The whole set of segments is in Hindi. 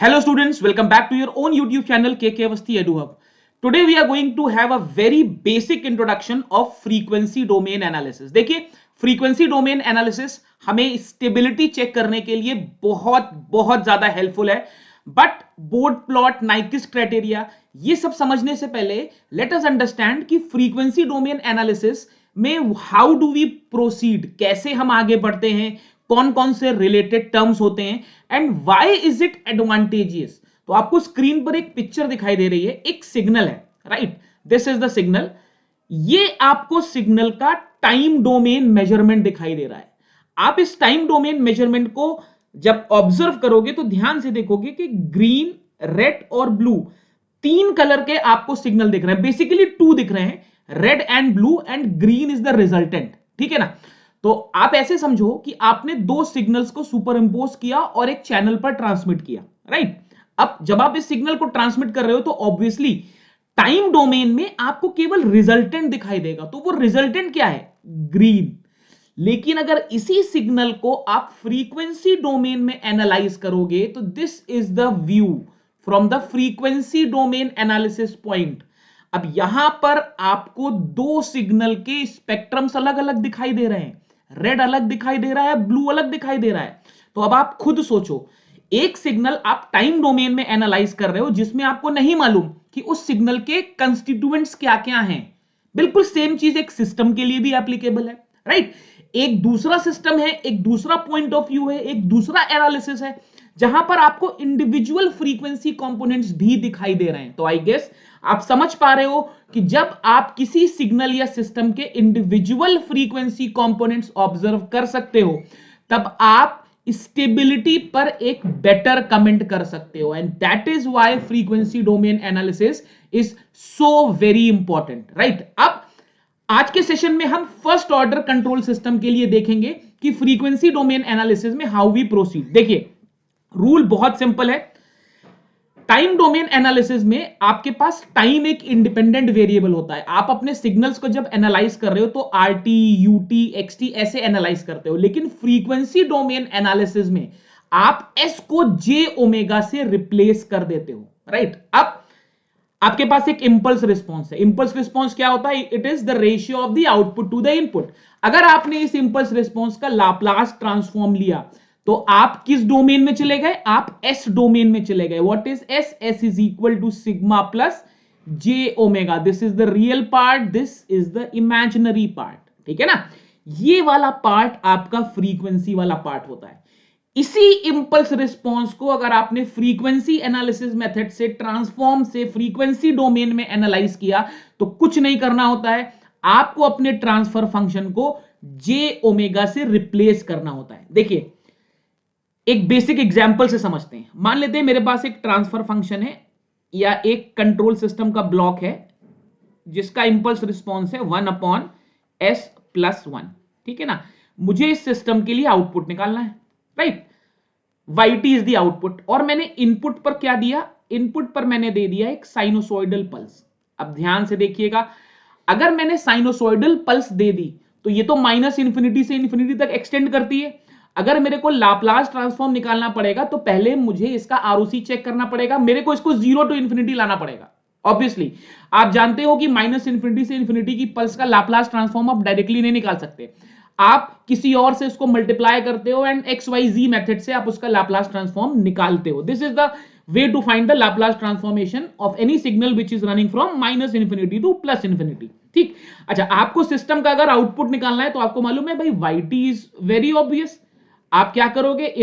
Hello students, welcome back to your own YouTube channel KK Avasthi EduHub. Today we are going to have a very basic introduction of frequency domain analysis. देखिए frequency domain analysis हमें stability चेक करने के लिए बहुत बहुत ज्यादा हेल्पफुल है, but board plot Nyquist criteria ये सब समझने से पहले लेट अस अंडरस्टैंड कि फ्रीक्वेंसी डोमेन एनालिसिस में हाउ डू वी प्रोसीड, कैसे हम आगे बढ़ते हैं, कौन कौन से रिलेटेड टर्म्स होते हैं and why is it advantageous. तो आपको स्क्रीन पर एक पिक्चर दिखाई दे रही है, एक सिग्नल है, right, this is the signal. ये आपको सिग्नल का टाइम डोमेन मेजरमेंट दिखाई दे रहा है। आप इस टाइम डोमेन मेजरमेंट को जब ऑब्जर्व करोगे तो ध्यान से देखोगे कि ग्रीन, रेड और ब्लू तीन कलर के आपको सिग्नल दिख रहे हैं, बेसिकली टू दिख रहे हैं, red and blue, and green is the resultant. ठीक है ना। तो आप ऐसे समझो कि आपने दो सिग्नल्स को सुपर इंपोज किया और एक चैनल पर ट्रांसमिट किया, राइट। अब जब आप इस सिग्नल को ट्रांसमिट कर रहे हो तो ऑब्वियसली टाइम डोमेन में आपको केवल रिजल्टेंट दिखाई देगा, तो वो रिजल्टेंट क्या है, ग्रीन। लेकिन अगर इसी सिग्नल को आप फ्रीक्वेंसी डोमेन में एनालाइज करोगे तो this is the view from the frequency domain analysis point. अब यहां पर आपको दो सिग्नल के स्पेक्ट्रम्स अलग अलग दिखाई दे रहे हैं, रेड अलग दिखाई दे रहा है, ब्लू अलग दिखाई दे रहा है। तो अब आप खुद सोचो, एक सिग्नल आप टाइम डोमेन में एनालाइज कर रहे हो जिसमें आपको नहीं मालूम कि उस सिग्नल के कंस्टिट्यूएंट्स क्या क्या हैं। बिल्कुल सेम चीज एक सिस्टम के लिए भी एप्लीकेबल है, राइट। एक दूसरा सिस्टम है, एक दूसरा पॉइंट ऑफ व्यू है, एक दूसरा एनालिसिस है जहां पर आपको इंडिविजुअल फ्रीक्वेंसी कंपोनेंट्स भी दिखाई दे रहे हैं। तो आई गेस आप समझ पा रहे हो कि जब आप किसी सिग्नल या सिस्टम के इंडिविजुअल फ्रीक्वेंसी कंपोनेंट्स ऑब्जर्व कर सकते हो तब आप स्टेबिलिटी पर एक बेटर कमेंट कर सकते हो, and that is why frequency domain analysis is so very important, right. अब आज के सेशन में हम फर्स्ट ऑर्डर कंट्रोल सिस्टम के लिए देखेंगे कि फ्रीक्वेंसी डोमेन एनालिसिस में हाउ वी प्रोसीड। देखिए रूल बहुत सिंपल है। टाइम डोमेन एनालिसिस में आपके पास टाइम एक इंडिपेंडेंट वेरिएबल होता है। आप अपने सिग्नल्स को जब एनालाइज कर रहे हो तो आरटी, यूटी, एक्सटी ऐसे एनालाइज करते हो, लेकिन फ्रीक्वेंसी डोमेन एनालिसिस में आप एस को जे ओमेगा से रिप्लेस कर देते हो, राइट। अब आपके पास एक इंपल्स रिस्पॉन्स है। इंपल्स रिस्पॉन्स क्या होता है, it is the ratio of the output to the input. अगर आपने इस इंपल्स रिस्पॉन्स का लाप्लास ट्रांसफॉर्म लिया तो आप किस डोमेन में चले गए, आप एस डोमेन में चले गए। What is S, S is equal to sigma plus J omega. This is the real part, this is the imaginary part, ठीक है ना। ये वाला पार्ट आपका फ्रीक्वेंसी वाला पार्ट होता है। इसी इंपल्स रिस्पांस को अगर आपने फ्रीक्वेंसी एनालिसिस मेथड से ट्रांसफॉर्म से फ्रीक्वेंसी डोमेन में एनालाइज किया तो कुछ नहीं करना होता है, आपको अपने ट्रांसफर फंक्शन को जे ओमेगा से रिप्लेस करना होता है। देखिए एक बेसिक एग्जांपल से समझते हैं। मान लेते हैं मेरे पास एक ट्रांसफर फंक्शन है या एक कंट्रोल सिस्टम का ब्लॉक है जिसका इंपल्स रिस्पांस है 1/s+1, ठीक है ना। मुझे इस सिस्टम के लिए आउटपुट निकालना है, right. yt is the output, और मैंने इनपुट पर क्या दिया, इनपुट पर मैंने दे दिया एक साइनोसॉइडल पल्स। अब ध्यान से देखिएगा, अगर मैंने साइनोसॉइडल पल्स दे दी तो ये तो माइनस इंफिनिटी से इंफिनिटी तक एक्सटेंड करती है। अगर मेरे को लाप्लास ट्रांसफॉर्म निकालना पड़ेगा तो पहले मुझे इसका आरओसी चेक करना पड़ेगा, मेरे को इसको 0 टू इंफिनिटी लाना पड़ेगा। ऑब्वियसली आप जानते हो कि माइनस इंफिनिटी से इंफिनिटी की पल्स का लाप्लास ट्रांसफॉर्म आप डायरेक्टली नहीं निकाल सकते, आप किसी और से उसको मल्टीप्लाई करते हो and X Y Z method से आप उसका लाप्लास ट्रांसफॉर्म निकालते हो। This is the way to find the Laplace transformation of any signal which is running from minus infinity to plus infinity, ठीक। अच्छा, आपको सिस्टम का अगर आउटपुट निकालना है तो आपको मालूम है भाई yt इज वेरी ऑब्वियस। आप क्या करोगे,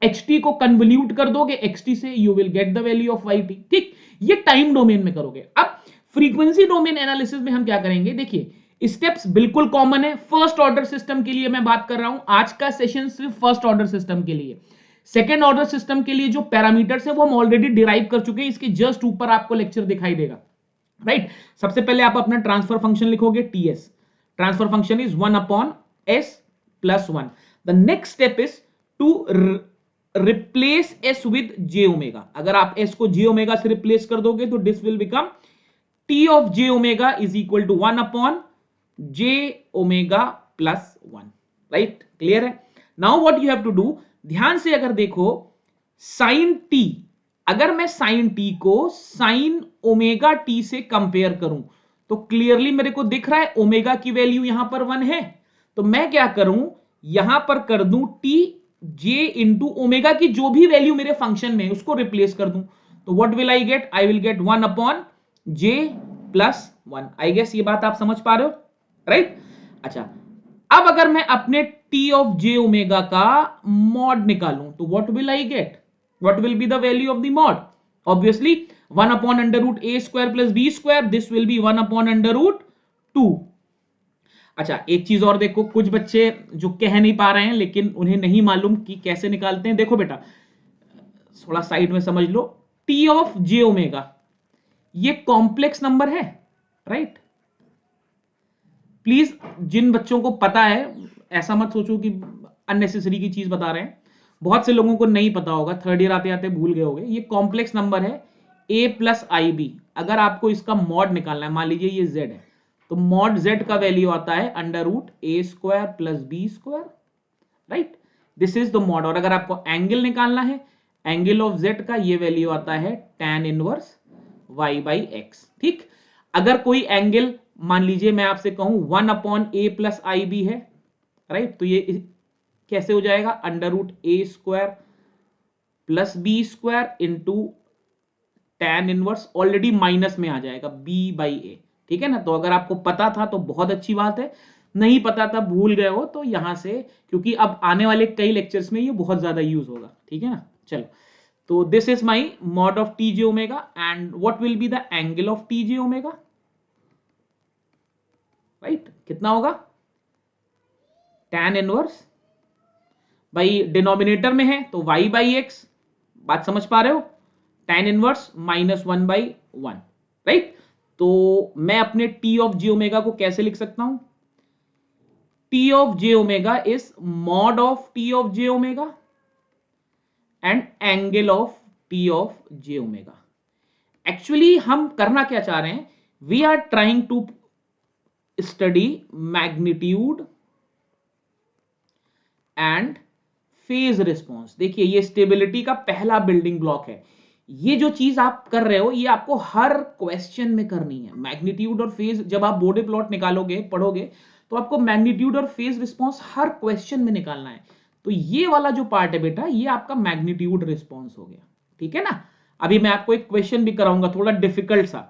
ht को कन्वल्यूट कर दोगे xt से, you will get the value of yt, ठीक। ये टाइम डोमेन में करोगे। अब फ्रीक्वेंसी डोमेन एनालिसिस में हम क्या करेंगे, देखिए स्टेप्स बिल्कुल कॉमन है। फर्स्ट ऑर्डर सिस्टम के लिए मैं बात कर रहा हूं, आज का सेशन सिर्फ फर्स्ट ऑर्डर सिस्टम के लिए। सेकेंड ऑर्डर सिस्टम के लिए जो पैरामीटर्स है वो हम ऑलरेडी डिराइव कर चुके हैं, इसके जस्ट ऊपर आपको लेक्चर दिखाई देगा, राइट। सबसे पहले आप अपना ट्रांसफर फंक्शन लिखोगे ts, transfer function is 1/s+1। The next step is to replace s with j omega. अगर आप s को j ओमेगा से रिप्लेस कर दोगे तो this will become t of j omega is equal to 1/j omega plus 1, right. Clear है। Now what you have to do, ध्यान से अगर देखो, साइन t अगर मैं साइन टी को साइन ओमेगा टी से कंपेयर करूं तो क्लियरली मेरे को दिख रहा है ओमेगा की वैल्यू यहां पर 1 है, तो मैं क्या करूं, यहां पर कर दूं टी जे इंटू ओमेगा की जो भी वैल्यू मेरे फंक्शन में उसको रिप्लेस कर दूं, तो what will I get, I will get 1 upon J plus 1। I guess ये बात आप समझ पा रहे हो, राइट? अच्छा, अब अगर मैं अपने टी ऑफ जे ओमेगा का मॉड निकालूं तो what will I gate, what will be the value of the mod? Obviously 1 upon under root a square plus b square, this will be 1 upon under root 2। अच्छा, एक चीज और देखो, कुछ बच्चे जो कह नहीं पा रहे हैं लेकिन उन्हें नहीं मालूम कि कैसे निकालते हैं। देखो बेटा, थोड़ा साइड में समझ लो, टी ऑफ जे ओमेगा ये कॉम्प्लेक्स नंबर है, राइट? प्लीज जिन बच्चों को पता है ऐसा मत सोचो कि अननेसेसरी की चीज बता रहे हैं, बहुत से लोगों को नहीं पता होगा, थर्ड ईयर आते आते भूल गए होंगे। ये कॉम्प्लेक्स नंबर है a प्लस आई बी। अगर आपको इसका मॉड निकालना है, मान लीजिए ये z है, तो मॉड z का वैल्यू आता है under root A square plus B square, right? This is the mod. और अगर आपको एंगल निकालना है, एंगल ऑफ z का ये वैल्यू आता है tan inverse y by x, ठीक? अगर कोई एंगल मान लीजिए मैं आपसे कहूं 1 upon a plus i b है, राइट? तो ये कैसे हो जाएगा, अंडर रूट ए square plus B square into tan inverse, already minus में आ जाएगा बी बाई ए, ठीक है ना? तो अगर आपको पता था तो बहुत अच्छी बात है, नहीं पता था, भूल गए हो, तो यहां से, क्योंकि अब आने वाले कई लेक्चर्स में ये बहुत ज्यादा यूज होगा, ठीक है ना? चलो, तो this is my mod of T J omega and what will be the angle of T J omega, right? कितना होगा, टैन इनवर्स, भाई डिनोमिनेटर में है तो y बाई एक्स, बात समझ पा रहे हो? tan inverse minus 1 by 1, right? तो मैं अपने t ऑफ जे ओमेगा को कैसे लिख सकता हूं, t of J omega is mod of t of J omega and angle of t of J omega. Actually हम करना क्या चाह रहे हैं, we are trying to study magnitude and phase response. देखिए, ये स्टेबिलिटी का पहला बिल्डिंग ब्लॉक है। ये जो चीज आप कर रहे हो ये आपको हर क्वेश्चन में करनी है। मैग्नीट्यूड और फेज, जब आप बॉडी प्लॉट निकालोगे, पढ़ोगे, तो आपको मैग्नीट्यूड और फेज रिस्पॉन्स हर क्वेश्चन में निकालना है। तो ये वाला जो पार्ट है बेटा, ये आपका मैग्नीट्यूड रिस्पॉन्स हो गया, ठीक है ना? अभी मैं आपको एक क्वेश्चन भी कराऊंगा थोड़ा डिफिकल्ट सा,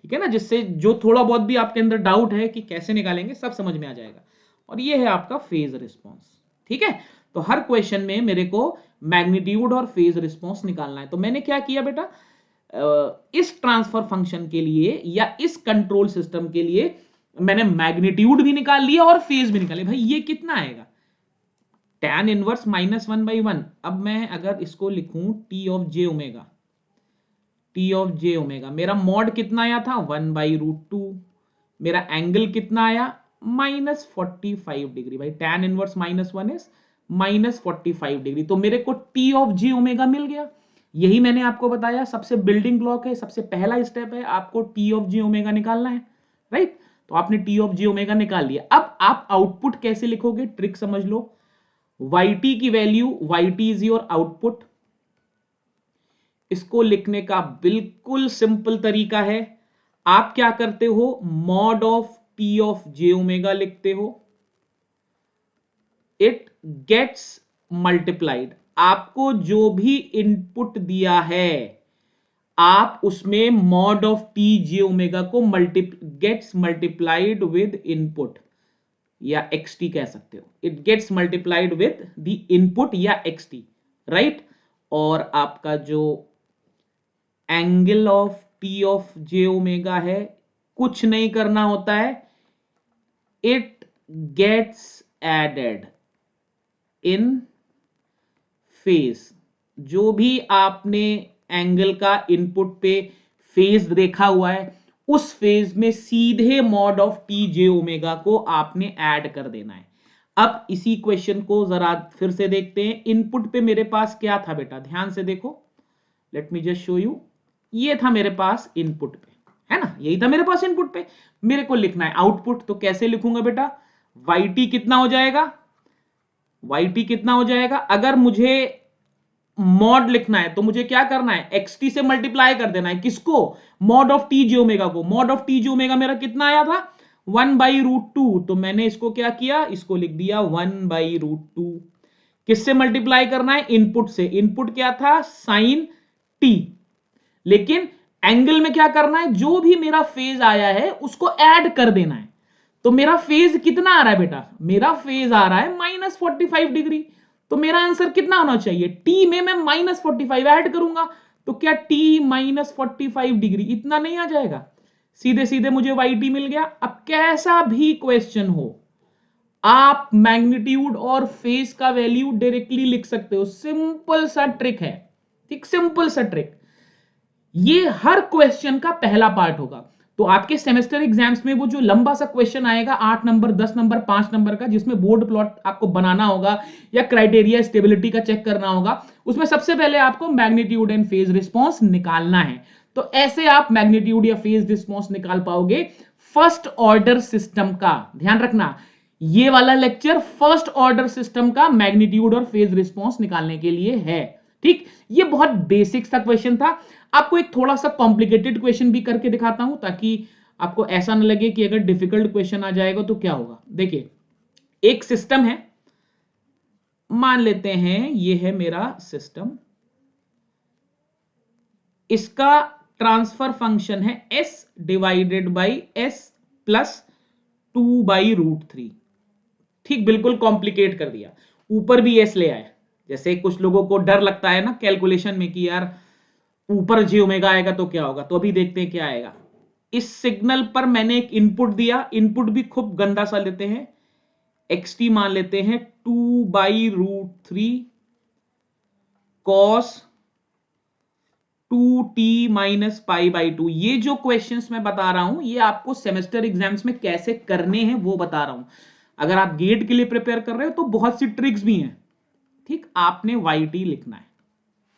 ठीक है ना, जिससे जो थोड़ा बहुत भी आपके अंदर डाउट है कि कैसे निकालेंगे सब समझ में आ जाएगा। और ये है आपका फेज रिस्पॉन्स, ठीक है? तो हर क्वेश्चन में मेरे को मैग्नीट्यूड और फेज रिस्पॉन्स निकालना है। तो मैंने क्या किया बेटा, इस ट्रांसफर फंक्शन के लिए या इस कंट्रोल सिस्टम के लिए मैंने मैग्नीट्यूड भी निकाल लिया और फेज भी निकाले। भाई ये कितना आएगा, tan इनवर्स माइनस 1 बाई 1। अब मैं अगर इसको लिखूं T of J omega, T of J omega, मेरा मॉड कितना आया था, 1 बाई रूट 2। मेरा एंगल कितना आया, माइनस 45 डिग्री। भाई tan inverse minus 1 is minus 45 degree. तो मेरे को टी ऑफ जे ओमेगा मिल गया। यही मैंने आपको बताया सबसे बिल्डिंग ब्लॉक है, सबसे पहला स्टेप है, आपको टी ऑफ जे ओमेगा निकालना है, राइट? तो आपने टी ऑफ जे ओमेगा निकाल लिया। अब आप आउटपुट कैसे लिखोगे, ट्रिक समझ लो। yt की value, yt is your output. इसको लिखने का बिल्कुल सिंपल तरीका है, आप क्या करते हो, mod of T of J omega लिखते हो, इट गेट्स मल्टीप्लाइड। आपको जो भी इनपुट दिया है आप उसमें mod of T J omega को गेट्स मल्टीप्लाइड विद इनपुट, या एक्सटी कह सकते हो। It gets multiplied with the input या एक्सटी, राइट? और आपका जो angle of T of J omega है, कुछ नहीं करना होता है, it gets added in phase. जो भी आपने एंगल का इनपुट पे फेज देखा हुआ है, उस फेज में सीधे mod of T J omega को आपने ऐड कर देना है। अब इसी क्वेश्चन को जरा फिर से देखते हैं। इनपुट पे मेरे पास क्या था बेटा, ध्यान से देखो, let me just show you. ये था मेरे पास इनपुट पे, है ना? यही था मेरे पास इनपुट पे। मेरे को लिखना है आउटपुट, तो कैसे लिखूंगा बेटा, yt कितना हो जाएगा, yt कितना हो जाएगा, अगर मुझे मॉड लिखना है तो मुझे क्या करना है, xt से मल्टीप्लाई कर देना है, किसको, mod of T J omega को। Mod of T J omega मेरा कितना आया था, 1/√2, तो मैंने इसको क्या किया, इसको लिख दिया 1/√2। किससे मल्टीप्लाई करना है, इनपुट से। इनपुट क्या था, साइन टी, लेकिन एंगल में क्या करना है, जो भी मेरा फेज आया है उसको ऐड कर देना है। तो मेरा फेज कितना आ रहा है बेटा, मेरा फेज आ रहा है -45 डिग्री। तो मेरा आंसर कितना होना चाहिए, टी में मैं -45 ऐड करूंगा, तो क्या टी -45 डिग्री इतना नहीं आ जाएगा, सीधे सीधे मुझे वाई टी मिल गया। अब कैसा भी क्वेश्चन हो, आप मैग्नीट्यूड और फेज का वैल्यू डायरेक्टली लिख सकते हो, सिंपल सा ट्रिक है, ठीक, सिंपल सा ट्रिक। ये हर क्वेश्चन का पहला पार्ट होगा। तो आपके सेमेस्टर एग्जाम्स में वो जो लंबा सा क्वेश्चन आएगा 8 नंबर 10 नंबर 5 नंबर का, जिसमें बोर्ड प्लॉट आपको बनाना होगा या क्राइटेरिया स्टेबिलिटी का चेक करना होगा, उसमें सबसे पहले आपको मैग्नीट्यूड एंड फेज रिस्पॉन्स निकालना है। तो ऐसे आप मैग्नीट्यूड या फेज रिस्पॉन्स निकाल पाओगे फर्स्ट ऑर्डर सिस्टम का। ध्यान रखना, ये वाला लेक्चर फर्स्ट ऑर्डर सिस्टम का मैग्नीट्यूड और फेज रिस्पॉन्स निकालने के लिए है, ठीक। ये बहुत बेसिक सा क्वेश्चन था। आपको एक थोड़ा सा कॉम्प्लिकेटेड क्वेश्चन भी करके दिखाता हूं, ताकि आपको ऐसा ना लगे कि अगर डिफिकल्ट क्वेश्चन आ जाएगा तो क्या होगा। देखिए, एक सिस्टम है, मान लेते हैं ये है मेरा सिस्टम, इसका ट्रांसफर फंक्शन है s divided by s plus 2/√3। ठीक, बिल्कुल कॉम्प्लिकेट कर दिया, ऊपर भी s ले आए। जैसे कुछ लोगों को डर लगता है ना कैलकुलेशन में कि यार ऊपर जे ओमेगा आएगा तो क्या होगा, तो अभी देखते हैं क्या आएगा। इस सिग्नल पर मैंने एक इनपुट दिया, इनपुट भी खूब गंदा सा लेते हैं, xt मान लेते हैं 2/√3 cos 2t माइनस π/2। ये जो क्वेश्चंस मैं बता रहा हूं, ये आपको सेमेस्टर एग्जाम्स में कैसे करने हैं वो बता रहा हूं। अगर आप गेट के लिए प्रिपेयर कर रहे हो तो बहुत सी ट्रिक्स भी हैं, ठीक। आपने yt लिखना है,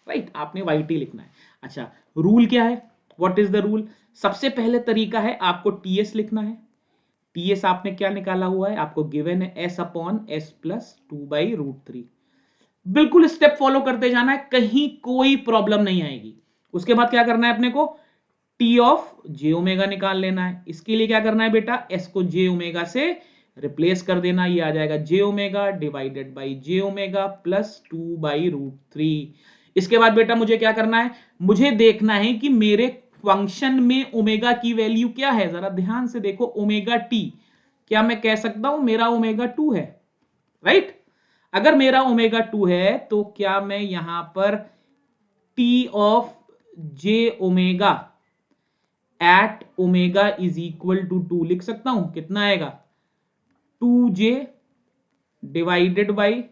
राइट, आपने yt लिखना है। अच्छा, रूल क्या है, व्हाट इज द रूल। सबसे पहले तरीका है, आपको ts लिखना है। ts आपने क्या निकाला हुआ है, आपको गिवन है s अपॉन s प्लस 2/√3। बिल्कुल स्टेप फॉलो करते जाना है, कहीं कोई प्रॉब्लम नहीं आएगी। उसके बाद क्या करना है अपने को, t ऑफ j ओमेगा निकाल लेना है। इसके लिए क्या करना है बेटा, s को j ओमेगा से रिप्लेस कर देना, ये आ जाएगा j omega divided by j omega plus 2/√3। इसके बाद बेटा मुझे क्या करना है, मुझे देखना है कि मेरे फंक्शन में ओमेगा की वैल्यू क्या है। जरा ध्यान से देखो, ओमेगा टी, क्या मैं कह सकता हूं मेरा ओमेगा 2 है, राइट। अगर मेरा ओमेगा 2 है तो क्या मैं यहां पर T of J omega at omega is equal to 2 लिख सकता हूं। कितना आएगा, 2j divided by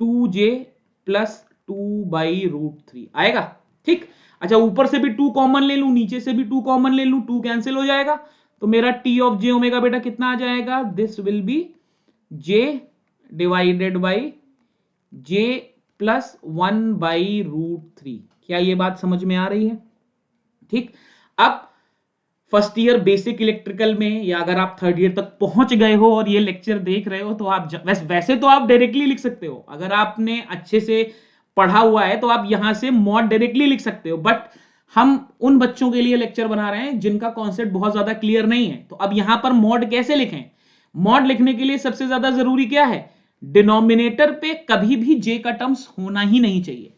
2j plus 2/√3 आएगा, ठीक। अच्छा, ऊपर से भी 2 कॉमन ले लूं, नीचे से भी 2 कॉमन ले लूं, 2 कैंसिल हो जाएगा, तो मेरा टी ऑफ जे ओमेगा बेटा कितना आ जाएगा, this will be j divided by j plus 1/√3। क्या ये बात समझ में आ रही है, ठीक। अब फर्स्ट ईयर बेसिक इलेक्ट्रिकल में, या अगर आप थर्ड ईयर तक पहुंच गए हो और ये लेक्चर देख रहे हो, तो आप वैसे तो आप डायरेक्टली लिख सकते हो। अगर आपने अच्छे से पढ़ा हुआ है तो आप यहां से मॉड डायरेक्टली लिख सकते हो, बट हम उन बच्चों के लिए लेक्चर बना रहे हैं जिनका कॉन्सेप्ट बहुत ज्यादा क्लियर नहीं है। तो अब यहां पर मॉड कैसे लिखें, मॉड लिखने के लिए सबसे ज्यादा जरूरी क्या है, डिनोमिनेटर पे कभी भी जे का टर्म्स होना ही नहीं चाहिए।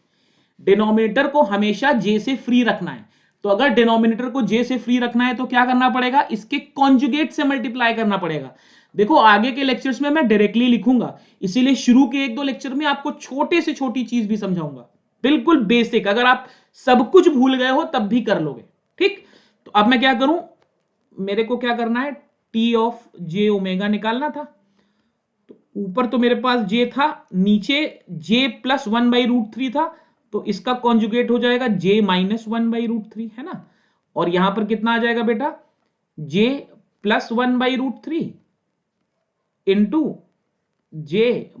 डिनोमिनेटर को हमेशा जे से फ्री रखना है। तो अगर डिनोमिनेटर को जे से फ्री रखना है तो क्या करना पड़ेगा, इसके कॉन्जुगेट से मल्टीप्लाई करना पड़ेगा। देखो, आगे के लेक्चर्स में मैं डायरेक्टली लिखूंगा, इसीलिए शुरू के 1-2 लेक्चर में आपको छोटे से छोटी चीज भी समझाऊंगा, बिल्कुल बेसिक। अगर आप सब कुछ भूल गए हो तब भी कर लोगे, ठीक। तो अब मैं क्या करूं, मेरे को क्या करना है, टी ऑफ जे ओमेगा निकालना था। तो ऊपर तो मेरे पास j था, नीचे j प्लस 1/√3 था, तो इसका कॉन्जुगेट हो जाएगा j माइनस 1/√3, है ना। और यहां पर कितना आ जाएगा बेटा, j plus 1/√3 into j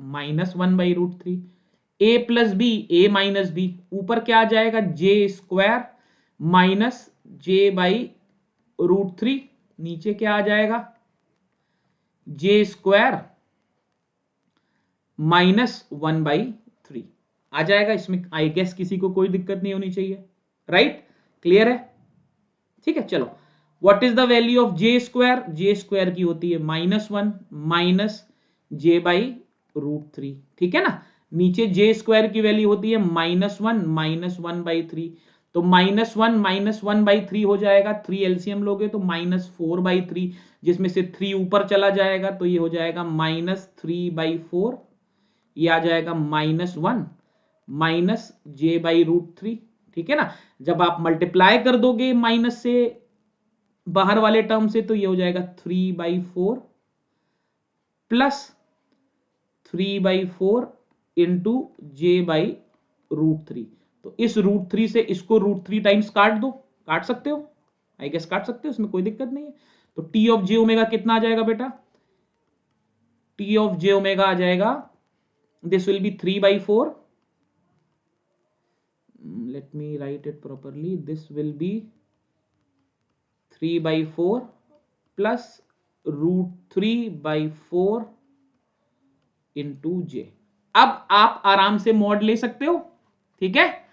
minus 1/√3, a plus B a minus B, ऊपर क्या आ जाएगा j स्क्वायर माइनस j/√3, नीचे क्या आ जाएगा j स्क्वायर -1/3 आ जाएगा इसमें, आई गेस किसी को कोई दिक्कत नहीं होनी चाहिए, राइट? क्लियर है? ठीक है, चलो what is the value of J square? J square की होती है -1 माइनस जे बाई √3, ठीक है ना। नीचे जे स्क्वायर की वैल्यू होती है -1 माइनस 1/3, तो -1 हो जाएगा, 3 एलसीएम लोगे तो -4/3, जिसमें से 3 ऊपर चला जाएगा तो ये हो जाएगा -3/4, ये आ जाएगा -1 माइनस जे बाई √3, ठीक है ना। जब आप मल्टीप्लाई कर दोगे माइनस से बाहर वाले टर्म से तो ये हो जाएगा 3/4 प्लस 3/4 इंटू जे बाई √3। तो इस √3 से इसको √3 टाइम्स काट दो, काट सकते हो, आई गेस काट सकते हो, इसमें कोई दिक्कत नहीं है। तो टी ऑफ जे ओमेगा कितना आ जाएगा बेटा? टी ऑफ जे ओमेगा आ जाएगा, this will be 3/4, let me write it properly, this will be 3/4 plus √3/4 into j। अब आप आराम से मॉड ले सकते हो, ठीक है।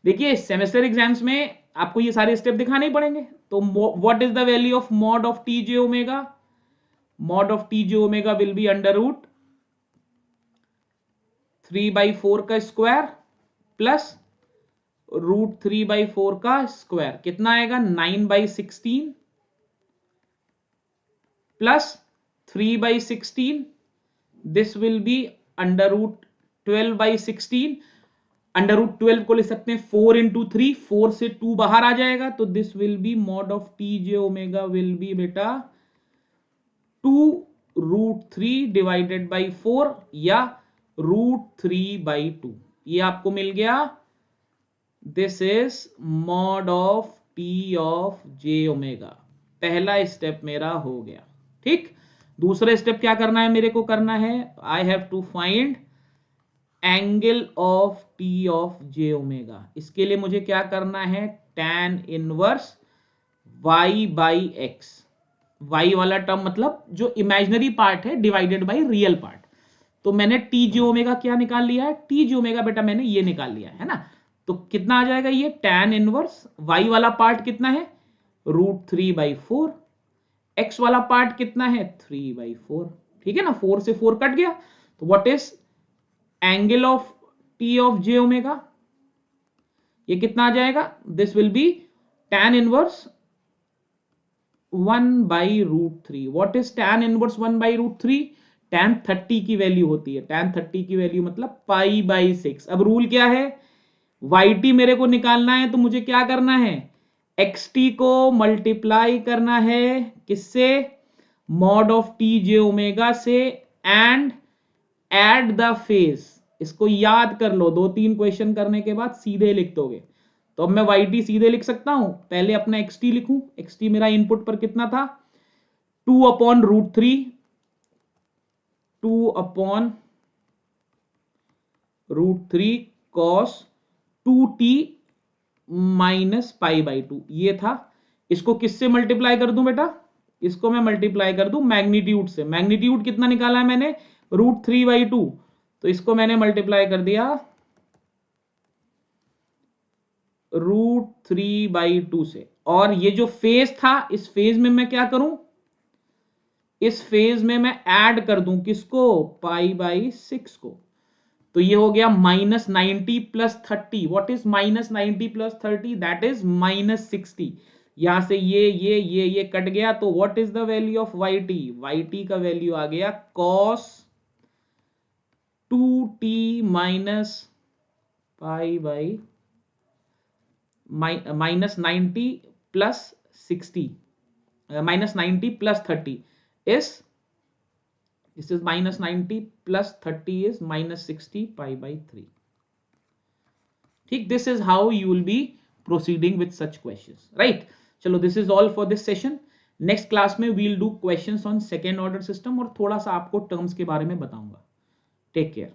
देखिए सेमेस्टर एग्जाम्स में आपको ये सारे स्टेप दिखाने ही पड़ेंगे। तो what is the value of mod of T J omega? Mod of T J omega will be √3/4 का स्क्वायर प्लस √3/4 का स्क्वायर, कितना आएगा? 9/16 प्लस 3/16, दिस विल बी √12/16। √12 को ले सकते हैं 4 इंटू 3, 4 से 2 बाहर आ जाएगा, तो this will be mod of T J omega will be बेटा 2√3 डिवाइडेड बाई 4 या √3/2, ये आपको मिल गया। This is mod of T of J omega. पहला स्टेप मेरा हो गया, ठीक। दूसरा स्टेप क्या करना है मेरे को? करना है I have to find angle of T of J omega. इसके लिए मुझे क्या करना है? tan inverse y by X, y वाला टर्म मतलब जो इमेजिनरी पार्ट है डिवाइडेड बाई रियल पार्ट। तो मैंने टी जे ओमेगा क्या निकाल लिया है? टी जे ओमेगा बेटा मैंने ये निकाल लिया है ना। तो कितना आ जाएगा ये? tan इनवर्स y वाला पार्ट कितना है? √3/4, x वाला पार्ट कितना है? 3/4, ठीक है ना। 4 से 4 कट गया, तो what is angle of T of J omega? ये कितना आ जाएगा? This will be tan inverse 1/√3। What is tan inverse 1/√3? tan 30 की वैल्यू होती है, tan 30 की वैल्यू मतलब π/6। अब रूल क्या है? yt मेरे को निकालना है, तो मुझे क्या करना है? xt को मल्टीप्लाई करना है किससे? Mod of T J omega से, एंड एड द फेज। इसको याद कर लो, 2-3 क्वेश्चन करने के बाद सीधे लिख दोगे। तो अब मैं yt सीधे लिख सकता हूं, पहले अपना xt लिखूं। xt मेरा इनपुट पर कितना था? 2/√3, 2/√3 cos 2t माइनस π/2, ये था। इसको किससे मल्टीप्लाई कर दूं बेटा? इसको मैं मल्टीप्लाई कर दूं मैग्नीट्यूड से। मैग्नीट्यूड कितना निकाला है मैंने? √3/2, तो इसको मैंने मल्टीप्लाई कर दिया √3/2 से। और ये जो फेज था, इस फेज में मैं क्या करूं? इस फेज में मैं ऐड कर दूं किसको? π/6 को। तो ये हो गया -90 + 30। What is -90 + 30? That is -60। यहां से ये कट गया, तो what is the value of yt? yt का वैल्यू आ गया cos 2t minus π/90 + 60, -90 + 30 is, this is -90 + 30 is -60 π/3, ठीक। This is how you will be proceeding with such questions, right. चलो, this is all for this session. Next class में we'll do questions on second order system और थोड़ा सा आपको टर्म्स के बारे में बताऊंगा। Take care.